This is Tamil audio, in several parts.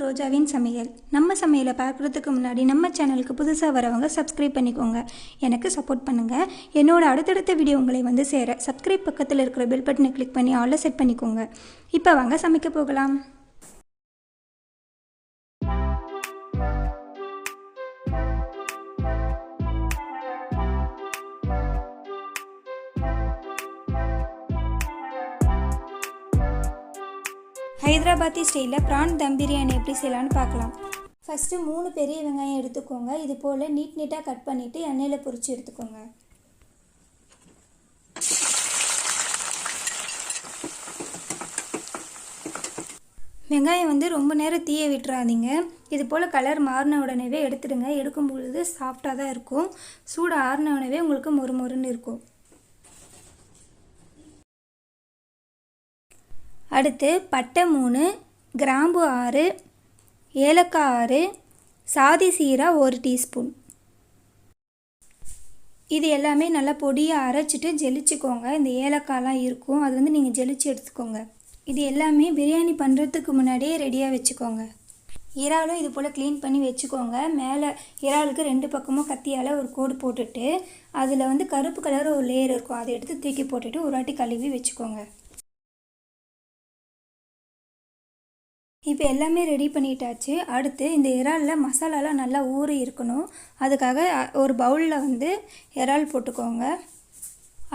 ரோஜாவின் சமையல். நம்ம சமையலை பார்க்குறதுக்கு முன்னாடி நம்ம சேனலுக்கு புதுசாக வரவங்க சப்ஸ்கிரைப் பண்ணிக்கோங்க. எனக்கு சப்போர்ட் பண்ணுங்கள். என்னோட அடுத்தடுத்த வீடியோ உங்களை வந்து சேர சப்ஸ்கிரைப் பக்கத்தில் இருக்கிற பெல் பட்டனை கிளிக் பண்ணி ஆல்ல செட் பண்ணிக்கோங்க. இப்போ வாங்க சமைக்க போகலாம். ஹைதராபாத்தி ஸ்டைலில் ப்ரான் தம் பிரியாணி எப்படி செய்யலான்னு பார்க்கலாம். ஃபஸ்ட்டு 3 பெரிய வெங்காயம் எடுத்துக்கோங்க. இது போல் நீட்டாக கட் பண்ணிவிட்டு எண்ணெயில் பொரித்து எடுத்துக்கோங்க. வெங்காயம் வந்து ரொம்ப நேரம் தீய விட்டுறாதீங்க. இது போல் கலர் மாறின உடனே எடுத்துடுங்க. எடுக்கும் பொழுது சாஃப்டாக தான் இருக்கும். சூடு ஆறின உடனே உங்களுக்கு மொறுமொறுன்னு இருக்கும். அடுத்து பட்டை 3, கிராம்பு 6, ஏலக்காய் 6, சாதி சீரா 1 டீஸ்பூன். இது எல்லாமே நல்லா பொடியாக அரைச்சிட்டு ஜெலிச்சுக்கோங்க. இந்த ஏலக்காய்லாம் இருக்கும், அது வந்து நீங்கள் ஜெலிச்சு எடுத்துக்கோங்க. இது எல்லாமே பிரியாணி பண்ணுறதுக்கு முன்னாடியே ரெடியாக வச்சுக்கோங்க. இறாலும் இது போல் க்ளீன் பண்ணி வச்சுக்கோங்க. மேலே இறாலுக்கு 2 பக்கமும் கத்தியால் ஒரு கோடு போட்டுட்டு அதில் வந்து கருப்பு கலர் ஒரு லேயர் இருக்கும், அதை எடுத்து தூக்கி போட்டுட்டு ஒரு வாட்டி கழுவி வச்சுக்கோங்க. இப்போ எல்லாமே ரெடி பண்ணிட்டாச்சு. அடுத்து இந்த இறாலில் மசாலாலாம் நல்லா ஊறி இருக்கணும். அதுக்காக ஒரு பவுலில் வந்து இறால் போட்டுக்கோங்க.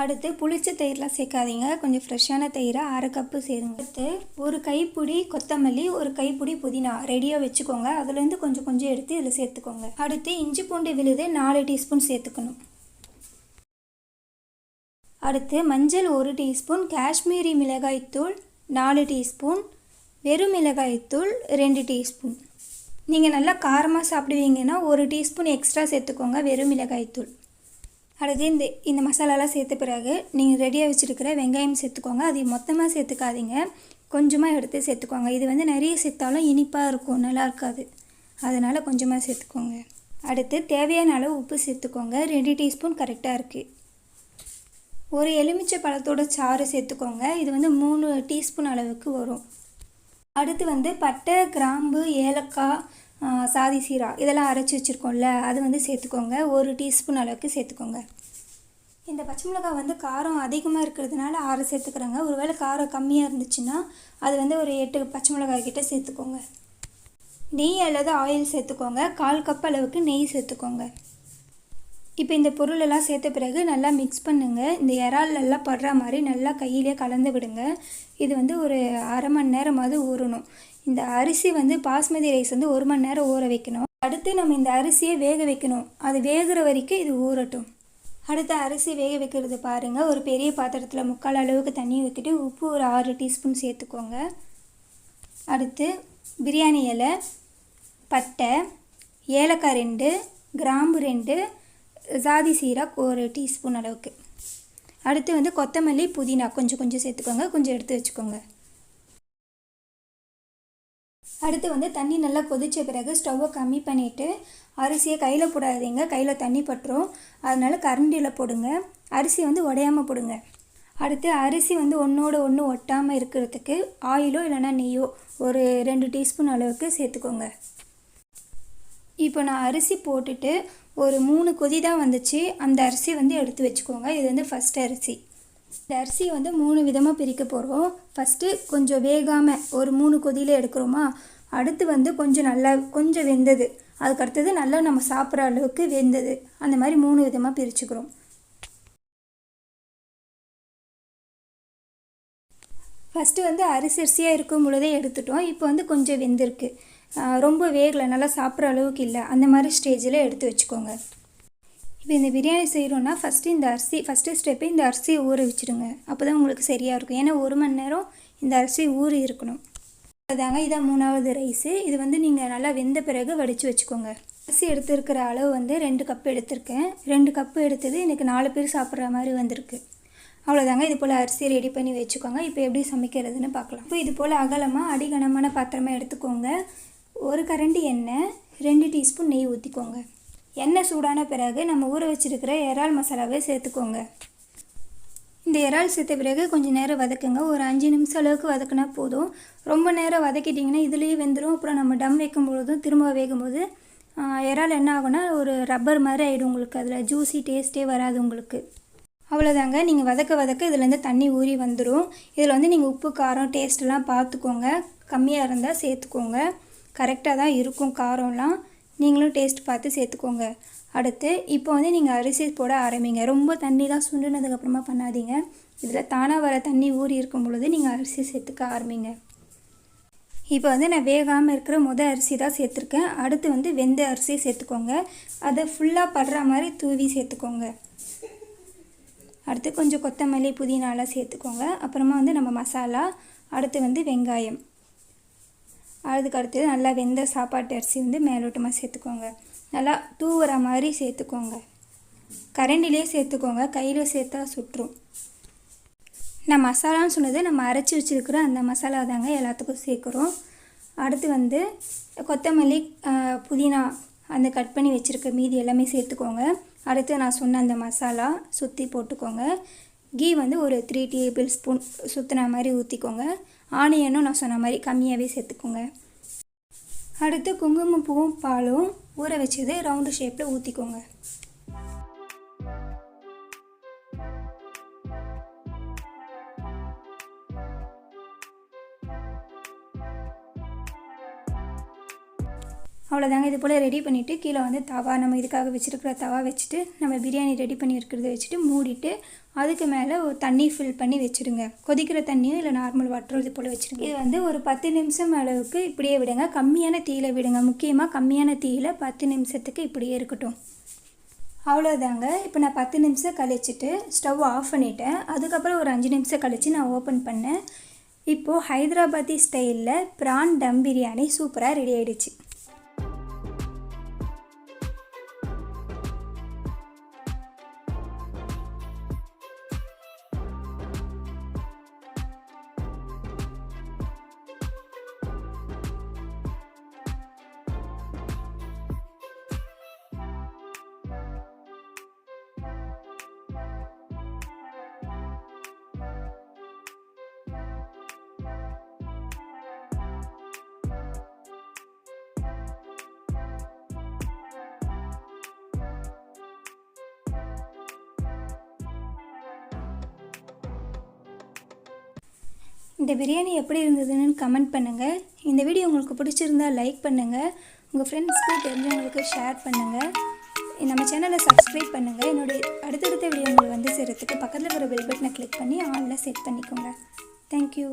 அடுத்து புளிச்ச தயிர்லாம் சேர்க்காதீங்க, கொஞ்சம் ஃப்ரெஷ்ஷான தயிரை 1/2 கப்பு சேருங்க. அடுத்து ஒரு கைப்பிடி கொத்தமல்லி, ஒரு கைப்பிடி புதினா ரெடியாக வச்சுக்கோங்க. அதுலேருந்து கொஞ்சம் கொஞ்சம் எடுத்து இதில் சேர்த்துக்கோங்க. அடுத்து இஞ்சி பூண்டு விழுது 4 டீஸ்பூன் சேர்த்துக்கணும். அடுத்து மஞ்சள் 1 டீஸ்பூன், காஷ்மீரி மிளகாய்த்தூள் 4 டீஸ்பூன், வெறும் மிளகாய்த்தூள் 2 டீஸ்பூன். நீங்கள் நல்லா காரமாக சாப்பிடுவீங்கன்னா 1 டீஸ்பூன் எக்ஸ்ட்ரா சேர்த்துக்கோங்க வெறும் மிளகாய்த்தூள். அடுத்து இந்த மசாலாலாம் சேர்த்த பிறகு நீங்கள் ரெடியாக வச்சுருக்கிற வெங்காயம் சேர்த்துக்கோங்க. அது மொத்தமாக சேர்த்துக்காதீங்க, கொஞ்சமாக எடுத்து சேர்த்துக்கோங்க. இது வந்து நிறைய சேர்த்தாலும் இனிப்பாக இருக்கும், நல்லா இருக்காது, அதனால் கொஞ்சமாக சேர்த்துக்கோங்க. அடுத்து தேவையான அளவு உப்பு சேர்த்துக்கோங்க. 2 டீஸ்பூன் கரெக்டாக இருக்குது. ஒரு எலுமிச்சை பழத்தோட சாறு சேர்த்துக்கோங்க. இது வந்து 3 டீஸ்பூன் அளவுக்கு வரும். அடுத்து வந்து பட்டை, கிராம்பு, ஏலக்காய், சாதி சீரா இதெல்லாம் அரைச்சி வச்சுருக்கோம்ல, அது வந்து சேர்த்துக்கோங்க. 1 டீஸ்பூன் அளவுக்கு சேர்த்துக்கோங்க. இந்த பச்சை மிளகாய் வந்து காரம் அதிகமாக இருக்கிறதுனால 6 சேர்த்துக்கிறேங்க. ஒருவேளை காரம் கம்மியாக இருந்துச்சுன்னா அது வந்து ஒரு 8 பச்சை மிளகாய் கிட்ட சேர்த்துக்கோங்க. நெய் அல்லது ஆயில் சேர்த்துக்கோங்க. 1/4 கப் அளவுக்கு நெய் சேர்த்துக்கோங்க. இப்போ இந்த பொருளெல்லாம் சேர்த்த பிறகு நல்லா மிக்ஸ் பண்ணுங்கள். இந்த இறாலெல்லாம் படுற மாதிரி நல்லா கையிலே கலந்து விடுங்க. இது வந்து ஒரு 1/2 மணி நேரமாவது ஊறணும். இந்த அரிசி வந்து பாஸ்மதி ரைஸ் வந்து 1 மணி நேரம் ஊற வைக்கணும். அடுத்து நம்ம இந்த அரிசியை வேக வைக்கணும். அது வேகிற வரைக்கும் இது ஊறட்டும். அடுத்து அரிசி வேக வைக்கிறது பாருங்கள். ஒரு பெரிய பாத்திரத்தில் 3/4 அளவுக்கு தண்ணி ஊற்றிட்டு உப்பு ஒரு 6 டீஸ்பூன் சேர்த்துக்கோங்க. அடுத்து பிரியாணி இலை, பட்டை, ஏலக்காய் 2, கிராம்பு 2, சாதி சீரா 1 டீஸ்பூன் அளவுக்கு. அடுத்து வந்து கொத்தமல்லி, புதினா கொஞ்சம் கொஞ்சம் சேர்த்துக்கோங்க, கொஞ்சம் எடுத்து வச்சுக்கோங்க. அடுத்து வந்து தண்ணி நல்லா கொதித்த பிறகு ஸ்டவ்வை கம்மி பண்ணிவிட்டு அரிசியை கையில் போடாதீங்க, கையில் தண்ணி பட்டுரும், அதனால கரண்டியில் போடுங்க. அரிசி வந்து உடையாமல் போடுங்க. அடுத்து அரிசி வந்து ஒன்றோட ஒன்று ஒட்டாமல் இருக்கிறதுக்கு ஆயிலோ இல்லைனா நெய்யோ ஒரு 2 டீஸ்பூன் அளவுக்கு சேர்த்துக்கோங்க. இப்போ நான் அரிசி போட்டுட்டு ஒரு 3 கொதி தான் வந்துச்சு. அந்த அரிசி வந்து எடுத்து வச்சுக்கோங்க. இது வந்து ஃபஸ்ட் அரிசி. இந்த அரிசியை வந்து 3 விதமாக பிரிக்க போகிறோம். ஃபஸ்ட்டு கொஞ்சம் வேகாமல் ஒரு 3 கொதியில் எடுக்கிறோமா, அடுத்து வந்து கொஞ்சம் வெந்தது, அதுக்கடுத்தது நல்லா நம்ம சாப்பிட்ற அளவுக்கு வெந்தது, அந்த மாதிரி 3 விதமாக பிரிச்சுக்கிறோம். ஃபஸ்ட்டு வந்து அரிசியாக இருக்கும் பொழுதே எடுத்துட்டோம். இப்போ வந்து கொஞ்சம் வெந்திருக்கு, ரொம்ப வேகலை, நல்லா சாப்பிட்ற அளவுக்கு இல்லை, அந்த மாதிரி ஸ்டேஜில் எடுத்து வச்சுக்கோங்க. இப்போ இந்த பிரியாணி செய்கிறோன்னா ஃபஸ்ட்டு ஸ்டெப்பு இந்த அரிசியை ஊற வச்சுடுங்க. அப்போ தான் உங்களுக்கு சரியாக இருக்கும். ஏன்னா 1 மணி நேரம் இந்த அரிசி ஊறி இருக்கணும். அதாங்க இதான் 3வது ரைஸு. இது வந்து நீங்கள் நல்லா வெந்த பிறகு வடித்து வச்சுக்கோங்க. அரிசி எடுத்துருக்கிற அளவு வந்து 2 கப்பு எடுத்திருக்கேன். 2 கப்பு எடுத்தது எனக்கு 4 பேர் சாப்பிட்ற மாதிரி வந்திருக்கு. அவ்வளோதாங்க. இது போல் அரிசி ரெடி பண்ணி வச்சுக்கோங்க. இப்போ எப்படி சமைக்கிறதுன்னு பார்க்கலாம். இப்போ இது போல் அகலமாக அடிகனமான பாத்திரமாக எடுத்துக்கோங்க. 1 கரண்டி எண்ணெய், 2 டீஸ்பூன் நெய் ஊற்றிக்கோங்க. எண்ணெய் சூடான பிறகு நம்ம ஊற வச்சுருக்கிற இறால் மசாலாவை சேர்த்துக்கோங்க. இந்த இறால் சேர்த்த பிறகு கொஞ்சம் நேரம் வதக்குங்க. ஒரு 5 நிமிஷம் அளவுக்கு வதக்கினா போதும். ரொம்ப நேரம் வதக்கிட்டிங்கன்னா இதுலேயே வெந்துடும். அப்புறம் நம்ம டம் வைக்கும்பொழுதும் திரும்ப வேகும்போது இறால் என்ன ஆகும்னா ஒரு ரப்பர் மாதிரி ஆகிடும் உங்களுக்கு. அதில் ஜூஸி டேஸ்ட்டே வராது உங்களுக்கு. அவ்வளோதாங்க. நீங்கள் வதக்க வதக்க இதுலேருந்து தண்ணி ஊறி வந்துடும். இதில் வந்து நீங்கள் உப்பு காரம் டேஸ்ட்டெல்லாம் பார்த்துக்கோங்க. கம்மியாக இருந்தால் சேர்த்துக்கோங்க. கரெக்டாக தான் இருக்கும் காரம்லாம். நீங்களும் டேஸ்ட் பார்த்து சேர்த்துக்கோங்க. அடுத்து இப்போ வந்து நீங்கள் அரிசி போட ஆரம்பிங்க. ரொம்ப தண்ணிலாம் சுண்டுனதுக்கப்புறமா பண்ணாதீங்க. இதில் தானாக வர தண்ணி ஊறி இருக்கும் பொழுது நீங்கள் அரிசி சேர்த்துக்க ஆரம்பிங்க. இப்போ வந்து நான் வேகாமல் இருக்கிற அரிசி தான் சேர்த்துருக்கேன். அடுத்து வந்து வெந்த அரிசி சேர்த்துக்கோங்க. அதை ஃபுல்லாக படுற மாதிரி தூவி சேர்த்துக்கோங்க. அடுத்து கொஞ்சம் கொத்தமல்லி புதினாலாம் சேர்த்துக்கோங்க. அப்புறமா வந்து நம்ம மசாலா, அடுத்து வந்து வெங்காயம், அதுக்கு அடுத்தது நல்லா வெந்த சாப்பாட்டு அரிசி வந்து மேலோட்டமாக சேர்த்துக்கோங்க. நல்லா தூவுற மாதிரி சேர்த்துக்கோங்க. கரண்டிலே சேர்த்துக்கோங்க. கையில் சேர்த்தா சுற்றும். நான் மசாலான்னு சொன்னது நம்ம அரைச்சி வச்சுருக்கிற அந்த மசாலா தாங்க எல்லாத்துக்கும் சேர்க்குறோம். அடுத்து வந்து கொத்தமல்லி, புதினா அந்த கட் பண்ணி வச்சுருக்க மீதி எல்லாமே சேர்த்துக்கோங்க. அடுத்து நான் சொன்ன அந்த மசாலா சுற்றி போட்டுக்கோங்க. கீ வந்து ஒரு 3 டேபிள் ஸ்பூன் சுற்றின மாதிரி ஊற்றிக்கோங்க. ஆனியனும் நான் சொன்ன மாதிரி கம்மியாகவே சேர்த்துக்கோங்க. அடுத்து குங்குமப்பூவும் பாலும் ஊற வச்சது ரவுண்டு ஷேப்பில் ஊற்றிக்கோங்க. அவ்வளோதாங்க. இது போல் ரெடி பண்ணிவிட்டு கீழே வந்து தவா, நம்ம இதுக்காக வச்சுருக்கிற தவா வச்சுட்டு நம்ம பிரியாணி ரெடி பண்ணி இருக்கிறத வச்சுட்டு மூடிட்டு அதுக்கு மேலே ஒரு தண்ணி ஃபில் பண்ணி வச்சுடுங்க. கொதிக்கிற தண்ணியும் இல்லை நார்மல் வாட்டரும் இது போல் வச்சுருங்க. இது வந்து ஒரு 10 நிமிஷம் அளவுக்கு இப்படியே விடுங்க. கம்மியான தீயில விடுங்க. முக்கியமாக கம்மியான தீயில 10 நிமிஷத்துக்கு இப்படியே இருக்கட்டும். அவ்வளோதாங்க. இப்போ நான் 10 நிமிஷம் கழிச்சிட்டு ஸ்டவ் ஆஃப் பண்ணிவிட்டேன். அதுக்கப்புறம் ஒரு 5 நிமிஷம் கழித்து நான் ஓப்பன் பண்ணேன். இப்போது ஹைதராபாதி ஸ்டைலில் ப்ரான் டம் பிரியாணி சூப்பராக ரெடி ஆகிடுச்சு. இந்த பிரியாணி எப்படி இருந்ததுன்னு கமெண்ட் பண்ணுங்கள். இந்த வீடியோ உங்களுக்கு பிடிச்சிருந்தால் லைக் பண்ணுங்கள். உங்கள் ஃப்ரெண்ட்ஸ்க்கு தெரிஞ்சவங்களுக்கு ஷேர் பண்ணுங்கள். நம்ம சேனலை சப்ஸ்கிரைப் பண்ணுங்கள். என்னுடைய அடுத்தடுத்த வீடியோ உங்களுக்கு வந்து சேர்கிறதுக்கு பக்கத்தில் இருக்கிற பெல் பட்டனை கிளிக் பண்ணி ஆலில் செட் பண்ணிக்கோங்க. தேங்க்யூ.